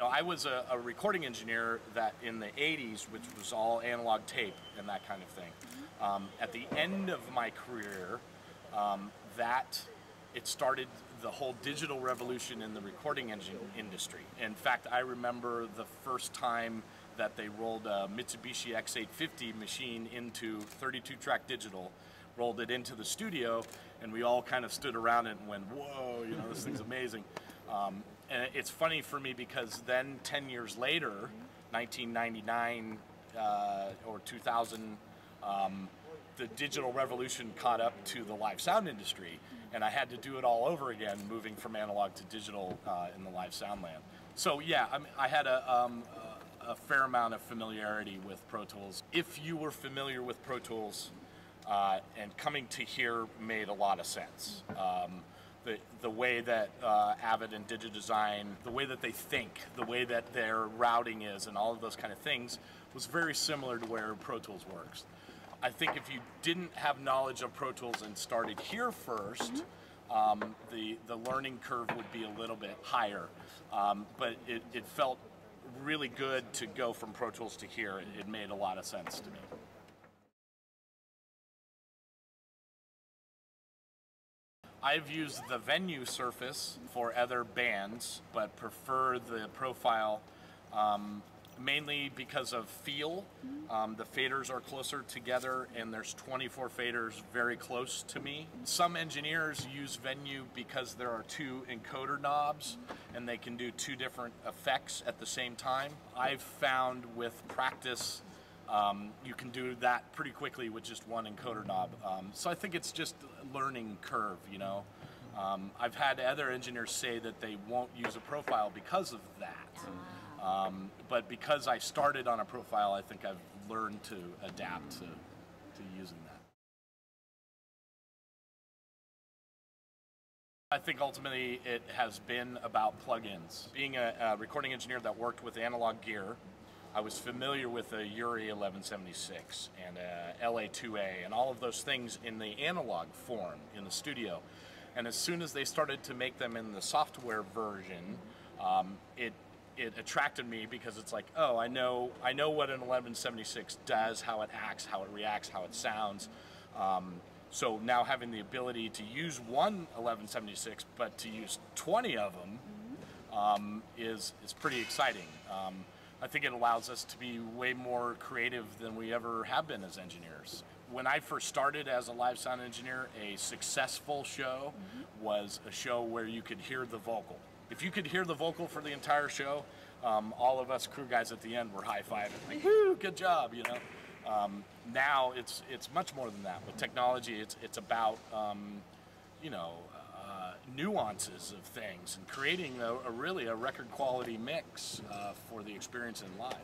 I was a recording engineer that in the 80s, which was all analog tape and that kind of thing. At the end of my career, it started the whole digital revolution in the recording engine industry. In fact, I remember the first time that they rolled a Mitsubishi X850 machine into 32-track digital, rolled it into the studio, and we all kind of stood around it and went, whoa, this thing's amazing. And it's funny for me because then 10 years later, 1999 or 2000, the digital revolution caught up to the live sound industry, and I had to do it all over again, moving from analog to digital in the live sound land. So yeah, I had a fair amount of familiarity with Pro Tools. If you were familiar with Pro Tools, and coming to here made a lot of sense. The way that Avid and DigiDesign, the way that they think, the way that their routing is, and all of those kind of things was very similar to where Pro Tools works. I think if you didn't have knowledge of Pro Tools and started here first, the learning curve would be a little bit higher. But it felt really good to go from Pro Tools to here. It made a lot of sense to me. I've used the Venue surface for other bands, but prefer the profile mainly because of feel. The faders are closer together, and there's 24 faders very close to me. Some engineers use Venue because there are two encoder knobs, and they can do two different effects at the same time. I've found with practice, you can do that pretty quickly with just one encoder knob. So I think it's just a learning curve, I've had other engineers say that they won't use a profile because of that. But because I started on a profile, I think I've learned to adapt to using that. I think ultimately it has been about plugins. Being a recording engineer that worked with analog gear, I was familiar with a Uri 1176 and a LA2A and all of those things in the analog form in the studio. And as soon as they started to make them in the software version, it attracted me because it's like, oh, I know what an 1176 does, how it acts, how it reacts, how it sounds. So now having the ability to use one 1176, but to use 20 of them is pretty exciting. I think it allows us to be way more creative than we ever have been as engineers. When I first started as a live sound engineer, a successful show was a show where you could hear the vocal. If you could hear the vocal for the entire show, all of us crew guys at the end were high-fiving, like, woo, good job, Now it's much more than that. With technology, it's about nuances of things and creating a really record quality mix for the experience in live.